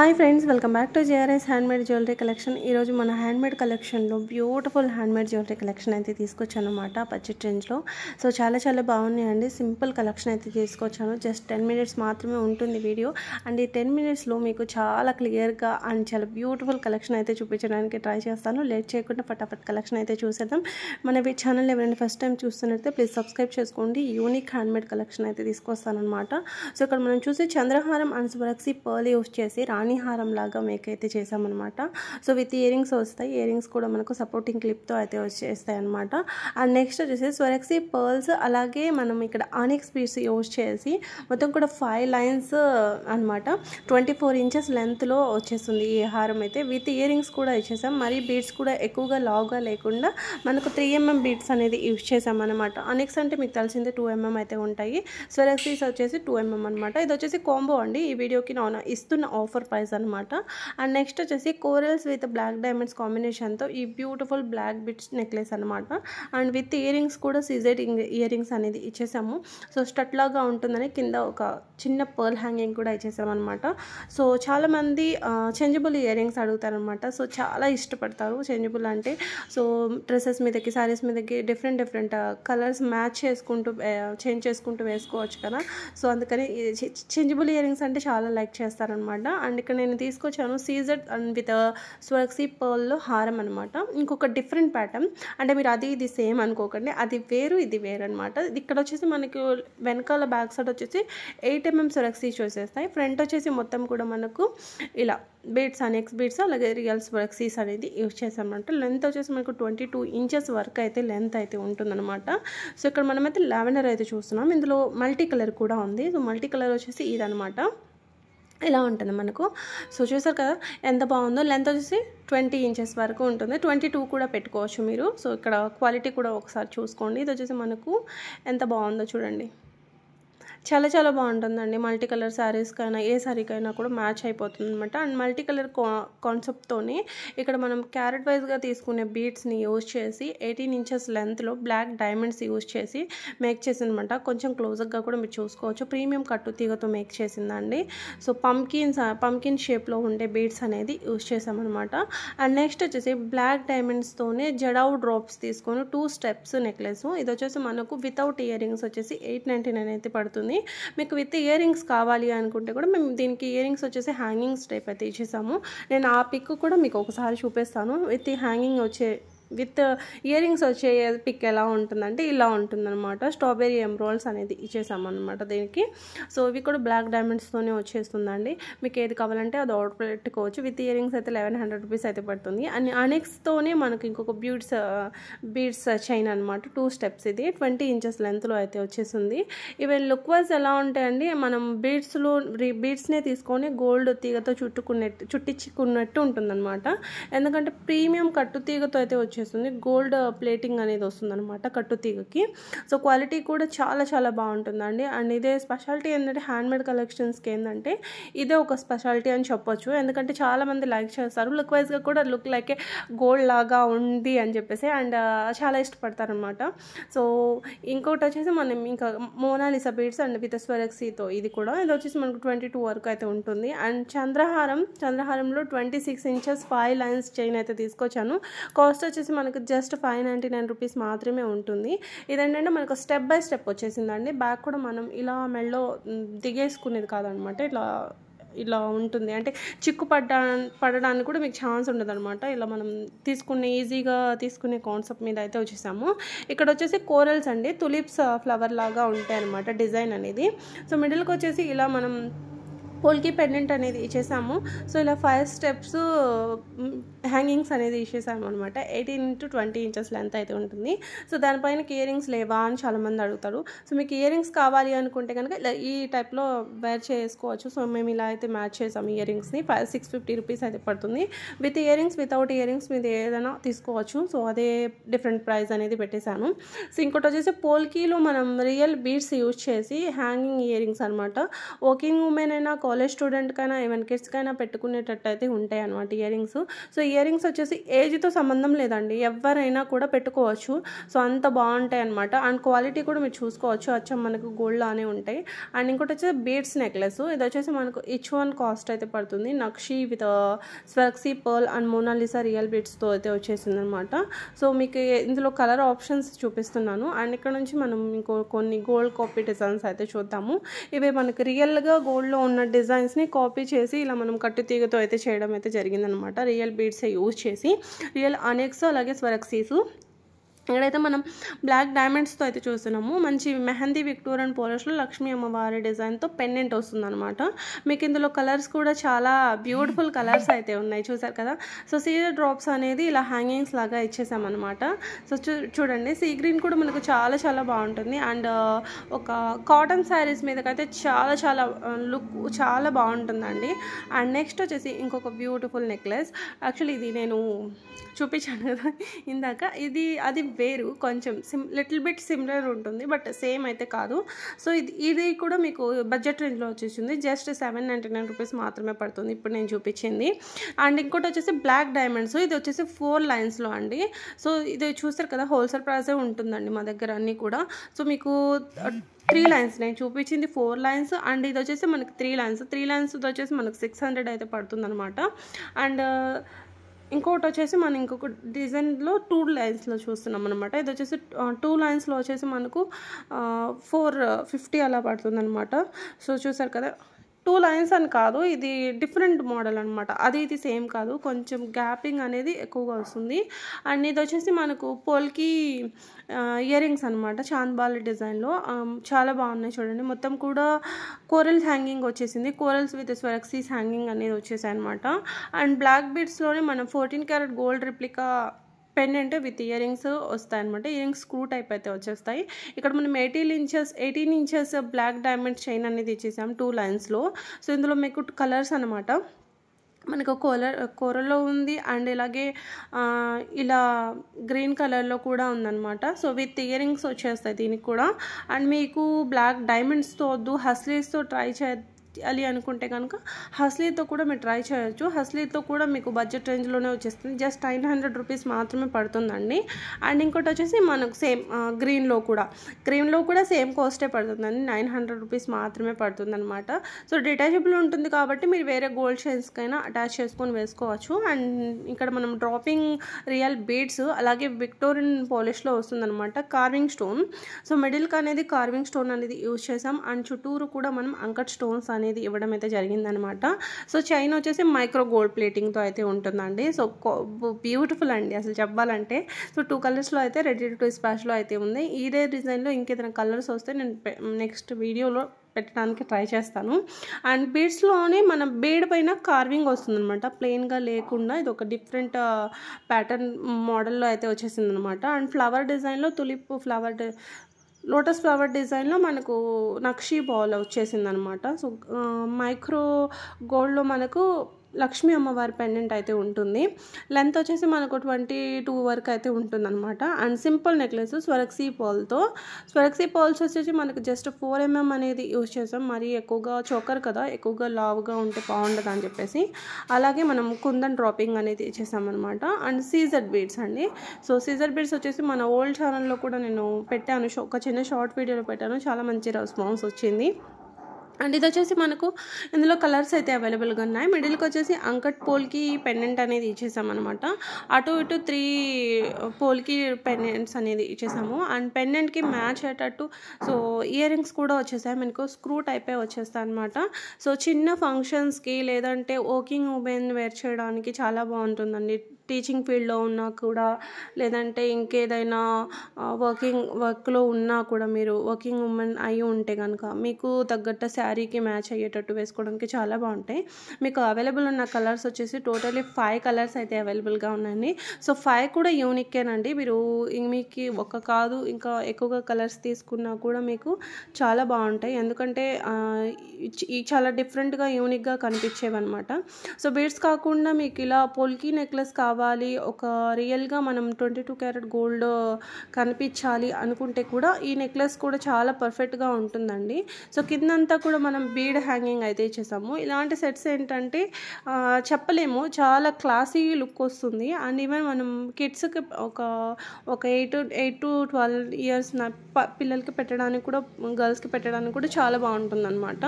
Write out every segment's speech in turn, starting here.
Hi friends, welcome back to JRS handmade jewellery collection. ఈరోజు మన handmade కలెక్షన్లో beautiful handmade jewellery collection అయితే తీసుకొచ్చాను అనమాట బడ్జెట్ రేంజ్లో. సో చాలా బాగున్నాయండి. సింపుల్ కలెక్షన్ అయితే తీసుకొచ్చాను. జస్ట్ 10 minutes మాత్రమే ఉంటుంది వీడియో. అండ్ ఈ 10 minutesలో మీకు చాలా క్లియర్గా అండ్ చాలా బ్యూటిఫుల్ కలెక్షన్ అయితే చూపించడానికి ట్రై చేస్తాను. లేట్ చేయకుండా ఫటాఫట్ కలెక్షన్ అయితే చూసేద్దాం. మన ఛానల్ ఎవరైనా ఫస్ట్ టైం చూస్తున్నట్లయితే ప్లీజ్ సబ్స్క్రైబ్ చేసుకోండి. యూనిక్ హ్యాండ్మేడ్ కలెక్షన్ అయితే తీసుకొస్తాను అనమాట. సో ఇక్కడ మనం చూసి చంద్రహారం అండ్ స్వరక్సీ పర్ల్ యూస్ చేసి రాణి హారం లాగా మేక్ అయితే చేసామన్నమాట. సో విత్ ఇయర్ రింగ్స్ వస్తాయి. ఇయర్ రింగ్స్ కూడా మనకు సపోర్టింగ్ క్లిప్తో అయితే వచ్చేస్తాయి అనమాట. అండ్ నెక్స్ట్ వచ్చేసి స్వరక్సీ పర్ల్స్, అలాగే మనం ఇక్కడ ఆనిక్స్ బీడ్స్ యూజ్ చేసి మొత్తం కూడా 5 lines అనమాట 24 inches లెంత్లో వచ్చేస్తుంది ఈ హారం అయితే. విత్ ఇయర్ రింగ్స్ కూడా ఇచ్చేసాం. మరి బీడ్స్ కూడా ఎక్కువగా లావుగా లేకుండా మనకు 3mm బీడ్స్ అనేది యూజ్ చేసామన్నమాట. ఆనిక్స్ అంటే మీకు తెలిసిందే 2mm అయితే ఉంటాయి. స్వరక్సీస్ వచ్చేసి 2mm అనమాట. ఇది వచ్చేసి కాంబో అండి. ఈ వీడియోకి నేను ఇస్తున్న ఆఫర్ ప్రైస్ అనమాట. అండ్ నెక్స్ట్ వచ్చేసి కోరల్స్ విత్ బ్లాక్ డైమండ్స్ కాంబినేషన్తో ఈ బ్యూటిఫుల్ బ్లాక్ బిట్స్ నెక్లెస్ అనమాట. అండ్ విత్ ఇయర్ రింగ్స్ కూడా సీజెడ్ ఇయర్ రింగ్స్ అనేది ఇచ్చేసాము. సో స్టట్ లాగా ఉంటుందని కింద ఒక చిన్న పర్ల్ హ్యాంగింగ్ కూడా ఇచ్చేసామన్నమాట. సో చాలామంది చేంజబుల్ ఇయర్ రింగ్స్ అడుగుతారనమాట. సో చాలా ఇష్టపడతారు చేంజబుల్ అంటే. సో డ్రెస్సెస్ మీదకి, శారీస్ మీదకి డిఫరెంట్ కలర్స్ మ్యాచ్ చేసుకుంటూ చేంజ్ చేసుకుంటూ వేసుకోవచ్చు కదా. సో అందుకని చేంజబుల్ ఇయర్ రింగ్స్ అంటే చాలా లైక్ చేస్తారనమాట. అండ్ ఇక్కడ నేను తీసుకొచ్చాను సీజెడ్ అండ్ విత్ స్వరక్సీ పర్ల్లో హారం అనమాట. ఇంకొక డిఫరెంట్ ప్యాటర్న్ అంటే మీరు అది ఇది సేమ్ అనుకోకండి, అది వేరు ఇది వేరు అనమాట. ఇక్కడ వచ్చేసి మనకు వెనకాల బ్యాక్ సైడ్ వచ్చేసి 8mm స్వరక్సీస్ వచ్చేస్తాయి. ఫ్రంట్ వచ్చేసి మొత్తం కూడా మనకు ఇలా బీడ్స్, ఆనిక్స్ బీడ్స్, అలాగే రియల్ స్వరక్సీస్ అనేది యూజ్ చేసామంట. లెంత్ వచ్చేసి మనకు 22 inches వరకు అయితే లెంత్ అయితే ఉంటుందన్నమాట. సో ఇక్కడ మనమైతే లావెండర్ అయితే చూస్తున్నాం. ఇందులో మల్టీ కలర్ కూడా ఉంది. సో మల్టీ కలర్ వచ్చేసి ఇదనమాట. ఇలా ఉంటుంది మనకు. సో చూసారు కదా ఎంత బాగుందో. లెంత్ వచ్చేసి 20 inches వరకు ఉంటుంది. 22 కూడా పెట్టుకోవచ్చు మీరు. సో ఇక్కడ క్వాలిటీ కూడా ఒకసారి చూసుకోండి. ఇది వచ్చేసి మనకు ఎంత బాగుందో చూడండి. చాలా బాగుంటుందండి. మల్టీ కలర్ శారీస్కైనా ఏ శారీకైనా కూడా మ్యాచ్ అయిపోతుంది అనమాట. అండ్ మల్టీ కలర్ కాన్సెప్ట్తోని ఇక్కడ మనం క్యారెట్ వైజ్గా తీసుకునే బీడ్స్ని యూజ్ చేసి 18 inches లెంత్లో బ్లాక్ డైమండ్స్ యూజ్ చేసి మేక్ చేసిందనమాట. కొంచెం క్లోజ్గా కూడా మీరు చూసుకోవచ్చు. ప్రీమియం కట్టు తీగతో మేక్ చేసిందండి. సో పంకిన్ షేప్లో ఉండే బీడ్స్ అనేది యూజ్ చేసామన్నమాట. అండ్ నెక్స్ట్ వచ్చేసి బ్లాక్ డైమండ్స్తోనే జడావు డ్రాప్స్ తీసుకొని 2 steps నెక్లెస్. ఇది వచ్చేసి మనకు వితౌట్ ఇయర్ రింగ్స్ వచ్చేసి 899 అయితే పడుతుంది. మీకు విత్ ఇయర్ రింగ్స్ కావాలి అనుకుంటే కూడా మేము దీనికి ఇయర్ రింగ్స్ వచ్చేసి హ్యాంగింగ్స్ టైప్ అయితే ఇచ్చేసాము. నేను ఆ పిక్ కూడా మీకు ఒకసారి చూపిస్తాను. With hanging with ear rings వచ్చే పిక్ ఎలా ఉంటుందంటే ఇలా ఉంటుందన్నమాట. స్ట్రాబెరీ ఎమ్రోల్స్ అనేది ఇచ్చేసామన్నమాట దీనికి. సో ఇవి కూడా బ్లాక్ డైమండ్స్తోనే వచ్చేస్తుందండి. మీకు ఏది కావాలంటే అది ఆర్డర్ పెట్టుకోవచ్చు. విత్ ఇయర్ రింగ్స్ అయితే 1100 rupees అయితే పడుతుంది. అండ్ ఆనిక్స్తోనే మనకి ఇంకొక బీడ్స్ చైన్ అనమాట. 2 steps ఇది 20 inches లెంత్లో అయితే వచ్చేసింది. ఇవి లుక్ వైజ్ ఎలా ఉంటాయండి, మనం బీడ్స్నే తీసుకొని గోల్డ్ తీగతో చుట్టించుకున్నట్టు ఉంటుందన్నమాట. ఎందుకంటే ప్రీమియం కట్టు తీగతో అయితే వచ్చేస్తుంది. గోల్డ్ ప్లేటింగ్ అనేది వస్తుంది అనమాట కట్టు తీగకి. సో క్వాలిటీ కూడా చాలా బాగుంటుందండి. అండ్ ఇదే స్పెషాలిటీ ఏంటంటే హ్యాండ్మేడ్ కలెక్షన్స్కి ఏంటంటే ఇదే ఒక స్పెషాలిటీ అని చెప్పొచ్చు. ఎందుకంటే చాలామంది లైక్ చేస్తారు. లుక్ వైజ్గా కూడా లుక్ లైక్ గోల్డ్ లాగా ఉంది అని చెప్పేసి అండ్ చాలా ఇష్టపడతారనమాట. సో ఇంకోటి వచ్చేసి మనం ఇంకా మోనాలిసా బీడ్స్ అండ్ విత్ స్వరక్సీతో ఇది వచ్చేసి మనకు 22 వరకు అయితే ఉంటుంది. అండ్ చంద్రహారంలో 26 inches 5 lines చైన్ అయితే తీసుకొచ్చాను. కాస్ట్ వచ్చేసి మనకు జస్ట్ 599 rupees మాత్రమే ఉంటుంది. ఇదేంటంటే మనకు స్టెప్ బై స్టెప్ వచ్చేసిందండి. బ్యాక్ కూడా మనం ఇలా మెడలో దిగేసుకునేది కాదనమాట. ఇలా ఉంటుంది. అంటే చిక్కు పడడానికి కూడా మీకు ఛాన్స్ ఉండదు అనమాట. ఇలా మనం ఈజీగా తీసుకునే కాన్సెప్ట్ మీద అయితే వచ్చేసాము. ఇక్కడ వచ్చేసి కోరల్స్ అండి, తులిప్స్ ఫ్లవర్ లాగా ఉంటాయి అనమాట డిజైన్ అనేది. సో మిడిల్కి వచ్చేసి ఇలా మనం పోల్కి పెండెంట్ అనేది ఇచ్చేసాము. సో ఇలా 5 steps హ్యాంగింగ్స్ అనేది ఇచ్చేసాము అనమాట. 18 into 20 inches లెంత్ అయితే ఉంటుంది. సో దానిపైన ఇయర్ రింగ్స్ లేవా అని చాలామంది అడుగుతారు. సో మీకు ఇయర్ రింగ్స్ కావాలి అనుకుంటే కనుక ఇలా ఈ టైప్లో వేర్ చేసుకోవచ్చు. సో మేము ఇలా అయితే మ్యాచ్ చేసాము ఇయర్ రింగ్స్ని. 650 rupees అయితే పడుతుంది. With ear rings, without ear rings మీద ఏదైనా తీసుకోవచ్చు. సో అదే డిఫరెంట్ ప్రైస్ అనేది పెట్టేశాను. సో ఇంకోటి వచ్చేసి పోల్కీలో మనం రియల్ బీడ్స్ యూజ్ చేసి హ్యాంగింగ్ ఇయర్ రింగ్స్ అనమాట. వర్కింగ్ ఉమెన్ అయినా కాలేజ్ స్టూడెంట్కైనా ఈవెన్ కిడ్స్కైనా పెట్టుకునేటట్టు అయితే ఉంటాయి అనమాట ear rings. So ear rings వచ్చేసి ఏజ్తో సంబంధం లేదండి, ఎవరైనా కూడా పెట్టుకోవచ్చు. సో అంత బాగుంటాయి అనమాట. అండ్ క్వాలిటీ కూడా మీరు చూసుకోవచ్చు, అచ్చం మనకు గోల్డ్ లానే ఉంటాయి. అండ్ ఇంకోటి వచ్చేసి బీడ్స్ నెక్లెస్. ఇది వచ్చేసి మనకు ఈచ్ వన్ కాస్ట్ అయితే పడుతుంది. Nakshi with Swarovski pearl and Mona Lisa real బీడ్స్తో అయితే వచ్చేసింది అనమాట. సో మీకు ఇందులో కలర్ ఆప్షన్స్ చూపిస్తున్నాను. అండ్ ఇక్కడ నుంచి మనం ఇంకో కొన్ని గోల్డ్ కాపీ డిజైన్స్ అయితే చూద్దాము. ఇవే మనకి రియల్గా గోల్డ్లో ఉన్న డిజైన్స్ని కాపీ చేసి ఇలా మనం కట్టు తీగతో అయితే చేయడం అయితే జరిగిందనమాట. రియల్ బీడ్సే యూజ్ చేసి, రియల్ అనెక్స్ అలాగే స్వర్క్సీస్. ఇక్కడైతే మనం బ్లాక్ డైమండ్స్తో అయితే చూస్తున్నాము. మంచి మెహందీ విక్టోరియన్ పోలిష్లో లక్ష్మీ అమ్మవారి డిజైన్తో పెండెంట్ వస్తుంది అనమాట. మీకు ఇందులో కలర్స్ కూడా చాలా బ్యూటిఫుల్ కలర్స్ అయితే ఉన్నాయి, చూసారు కదా. సో సీరియల్ డ్రాప్స్ అనేది ఇలా హ్యాంగింగ్స్ లాగా ఇచ్చేసామన్నమాట. సో చూడండి, సీ గ్రీన్ కూడా మనకు చాలా చాలా బాగుంటుంది. అండ్ ఒక కాటన్ శారీస్ మీదకైతే చాలా చాలా లుక్ చాలా బాగుంటుందండి. అండ్ నెక్స్ట్ వచ్చేసి ఇంకొక బ్యూటిఫుల్ నెక్లెస్. యాక్చువల్లీ ఇది నేను చూపించాను కదా ఇందాక, అది వేరు, కొంచెం లిటిల్ బిట్ సిమిలర్ ఉంటుంది, బట్ సేమ్ అయితే కాదు. సో ఇది కూడా మీకు బడ్జెట్ రేంజ్లో వచ్చేసింది. జస్ట్ 799 రూపీస్ మాత్రమే పడుతుంది ఇప్పుడు నేను చూపించింది. అండ్ ఇంకోటి వచ్చేసి బ్లాక్ డైమండ్స్. ఇది వచ్చేసి 4 లైన్స్లో అండి. సో ఇది చూస్తారు కదా, హోల్సేల్ ప్రైసే ఉంటుందండి మా దగ్గర అన్నీ కూడా. సో మీకు 3 లైన్స్, నేను చూపించింది 4 లైన్స్ అండ్ ఇది వచ్చేసి మనకి 3 లైన్స్ వచ్చేసి మనకు 600 అయితే పడుతుంది అనమాట. అండ్ ఇంకోటి వచ్చేసి మనం ఇంకొక డిజైన్లో 2 లైన్స్లో చూస్తున్నాం అనమాట. ఇది వచ్చేసి 2 లైన్స్లో వచ్చేసి మనకు 450 అలా పడుతుంది అనమాట. సో చూసారు కదా, 2 లైన్స్ అని కాదు, ఇది డిఫరెంట్ మోడల్ అనమాట. ఇది సేమ్ కాదు, కొంచెం గ్యాపింగ్ అనేది ఎక్కువగా వస్తుంది. అండ్ ఇది వచ్చేసి మనకు పోల్కి ఇయర్ రింగ్స్ అనమాట, చాంద్బాలి డిజైన్లో చాలా బాగున్నాయి చూడండి. మొత్తం కూడా కోరల్స్ హ్యాంగింగ్ వచ్చేసింది, కోరల్స్ విత్ స్వర్క్సీస్ హ్యాంగింగ్ అనేది వచ్చేసాయి అనమాట. అండ్ బ్లాక్ బీడ్స్లోనే మనం 14 carat gold replica pendant with ear rings వస్తాయన్నమాట. ఇయర్ రింగ్స్ స్క్రూ టైప్ అయితే వచ్చేస్తాయి. ఇక్కడ మనం 18 ఇంచెస్ బ్లాక్ డైమండ్ చైన్ అనేది ఇచ్చేసాం 2 లైన్స్లో. సో ఇందులో మీకు కలర్స్ అనమాట, మనకు కోరల్లో ఉంది అండ్ ఇలాగే ఇలా గ్రీన్ కలర్లో కూడా ఉందన్నమాట. సో విత్ ఇయర్ రింగ్స్ వచ్చేస్తాయి దీనికి కూడా. అండ్ మీకు బ్లాక్ డైమండ్స్తో వద్దు, హస్లీస్తో ట్రై చేయాలి అనుకుంటే కనుక హస్లీతో కూడా మీరు ట్రై చేయొచ్చు. హస్లీతో కూడా మీకు బడ్జెట్ రేంజ్లోనే వచ్చేస్తుంది, జస్ట్ 900 రూపీస్ మాత్రమే పడుతుందండి. అండ్ ఇంకోటి వచ్చేసి మనకు సేమ్ గ్రీన్లో కూడా సేమ్ కాస్టే పడుతుందండి, 900 రూపీస్ మాత్రమే పడుతుంది అనమాట. సో డిటాచబుల్ ఉంటుంది కాబట్టి మీరు వేరే గోల్డ్ చైన్స్కైనా అటాచ్ చేసుకొని వేసుకోవచ్చు. అండ్ ఇక్కడ మనం డ్రాపింగ్ రియల్ బీడ్స్ అలాగే విక్టోరియన్ పాలిష్లో వస్తుందన్నమాట, కార్వింగ్ స్టోన్. సో మిడిల్కి అనేది కార్వింగ్ స్టోన్ అనేది యూజ్ చేసాం. అండ్ చుట్టూరు కూడా మనం అంకట్ స్టోన్స్ అనేది ఇవ్వడం అయితే జరిగిందనమాట. సో చైన్ వచ్చేసి మైక్రో గోల్డ్ ప్లేటింగ్తో అయితే ఉంటుందండి. సో బ్యూటిఫుల్ అండి అసలు చెప్పాలంటే. సో 2 కలర్స్లో అయితే రెడీ టు డిస్పాచ్లో అయితే ఉంది. ఇదే డిజైన్లో ఇంకేదైనా కలర్స్ వస్తే నేను నెక్స్ట్ వీడియోలో పెట్టడానికి ట్రై చేస్తాను. అండ్ బీడ్స్లోనే మన బీడ్ పైన కార్వింగ్ వస్తుందన్నమాట, ప్లెయిన్గా లేకుండా ఇది ఒక డిఫరెంట్ ప్యాటర్న్ మోడల్లో అయితే వచ్చేసింది అనమాట. అండ్ ఫ్లవర్ డిజైన్లో తులిప్ ఫ్లవర్ లోటస్ ఫ్లవర్ డిజైన్లో మనకు నక్షి బాల్ వచ్చేసింది అనమాట. సో మైక్రో గోల్డ్లో మనకు లక్ష్మీ అమ్మవారి పెండెంట్ అయితే ఉంటుంది. లెంత్ వచ్చేసి మనకు 22 వరకు అయితే ఉంటుందన్నమాట. అండ్ సింపుల్ నెక్లెస్ స్వర్క్సీ పర్ల్స్ వచ్చేసి మనకు జస్ట్ 4 mm అనేది యూజ్ చేసాం. మరీ ఎక్కువగా చోకర్ కదా, ఎక్కువగా లావుగా ఉంటే బాగుండదు అని చెప్పేసి అలాగే మనం కుందన్ డ్రాపింగ్ అనేది చేసామన్నమాట. అండ్ సీజర్ బీడ్స్ అండి. సో సీజర్ బీడ్స్ వచ్చేసి మన ఓల్డ్ ఛానల్లో కూడా నేను పెట్టాను, ఒక చిన్న షార్ట్ వీడియోలో పెట్టాను, చాలా మంచి రెస్పాన్స్ వచ్చింది. అండ్ ఇది వచ్చేసి మనకు ఇందులో కలర్స్ అయితే అవైలబుల్గా ఉన్నాయి. మిడిల్కి వచ్చేసి అంకట్ పోల్కి పెండెంట్ అనేది ఇచ్చేసామన్నమాట. అటు ఇటు 3 పోల్కి పెండెంట్స్ అనేది ఇచ్చేసాము. అండ్ పెండెంట్కి మ్యాచ్ అయ్యేటట్టు సో ఇయర్ రింగ్స్ కూడా వచ్చేసాయి, మనకు స్క్రూ టైపే వచ్చేస్తాయి అనమాట. సో చిన్న ఫంక్షన్స్కి లేదంటే వర్కింగ్ ఉమెన్ వేర్ చేయడానికి చాలా బాగుంటుందండి. టీచింగ్ ఫీల్డ్లో ఉన్నా కూడా లేదంటే ఇంకేదైనా వర్క్లో ఉన్నా కూడా మీరు వర్కింగ్ ఉమెన్ అయి ఉంటే కనుక మీకు తగ్గట్టు శారీకి మ్యాచ్ అయ్యేటట్టు వేసుకోవడానికి చాలా బాగుంటాయి. మీకు అవైలబుల్ ఉన్న కలర్స్ వచ్చేసి టోటలీ 5 కలర్స్ అయితే అవైలబుల్గా ఉన్నాయండి. సో 5 కూడా యూనిక్కేనండి. మీకు ఒక కాదు ఇంకా ఎక్కువగా కలర్స్ తీసుకున్నా కూడా మీకు చాలా బాగుంటాయి, ఎందుకంటే చాలా డిఫరెంట్గా యూనిక్గా కనిపించేవి అనమాట. సో బీడ్స్ కాకుండా మీకు ఇలా పొల్కీ నెక్లెస్ కావాలి కావాలి, ఒక రియల్గా మనం 22 క్యారెట్ గోల్డ్ కనిపించాలి అనుకుంటే కూడా ఈ నెక్లెస్ కూడా చాలా పర్ఫెక్ట్గా ఉంటుందండి. సో కిందంతా కూడా మనం బీడ్ హ్యాంగింగ్ అయితే ఇచ్చేసాము. ఇలాంటి సెట్స్ ఏంటంటే చెప్పలేము, చాలా క్లాసీ లుక్ వస్తుంది. అండ్ ఈవెన్ మనం కిడ్స్కి ఒక 8 to 12 ఇయర్స్ పిల్లలకి పెట్టడానికి కూడా, గర్ల్స్కి పెట్టడానికి కూడా చాలా బాగుంటుంది అనమాట.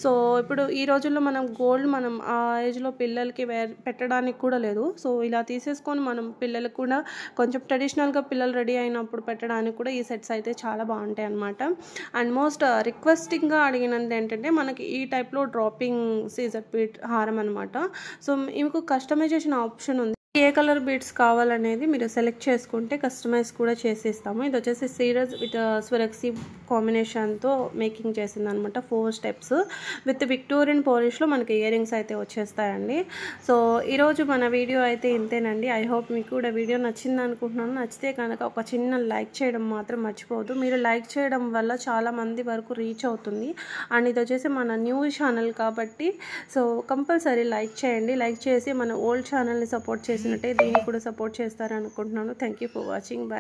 సో ఇప్పుడు ఈ రోజుల్లో మనం గోల్డ్ మనం ఆ ఏజ్లో పిల్లలకి పెట్టడానికి కూడా లేదు. సో ఇలా తీసేసుకొని మనం పిల్లలకు కూడా కొంచెం ట్రెడిషనల్గా పిల్లలు రెడీ అయినప్పుడు పెట్టడానికి కూడా ఈ సెట్స్ అయితే చాలా బాగుంటాయి అనమాట. అండ్ మోస్ట్ రిక్వెస్టింగ్గా అడిగినది ఏంటంటే మనకి ఈ టైప్లో డ్రాపింగ్ సీజర్ బీట్ హారం అనమాట. సో మీకు కస్టమైజేషన్ ఆప్షన్ ఉంది. ఏ కలర్ బీడ్స్ కావాలనేది మీరు సెలెక్ట్ చేసుకుంటే కస్టమైజ్ కూడా చేసేస్తాము. ఇది వచ్చేసి సీరస్ విత్ స్వరక్సీ కాంబినేషన్తో మేకింగ్ చేసింది అనమాట. 4 స్టెప్స్ విత్ విక్టోరియన్ పాలిష్లో మనకి ఇయర్ రింగ్స్ అయితే వచ్చేస్తాయండి. సో ఈరోజు మన వీడియో అయితే ఇంతేనండి. ఐ హోప్ మీకు కూడా వీడియో నచ్చింది అనుకుంటున్నాను. నచ్చితే కనుక ఒక చిన్న లైక్ చేయడం మాత్రం మర్చిపోవద్దు. మీరు లైక్ చేయడం వల్ల చాలా మంది వరకు రీచ్ అవుతుంది. అండ్ ఇది వచ్చేసి మన న్యూ ఛానల్ కాబట్టి సో కంపల్సరీ లైక్ చేయండి. లైక్ చేసి మన ఓల్డ్ ఛానల్ని సపోర్ట్ చేసినట్టే దీన్ని కూడా సపోర్ట్ చేస్తారనుకుంటున్నాను. Thank you for watching. Bye.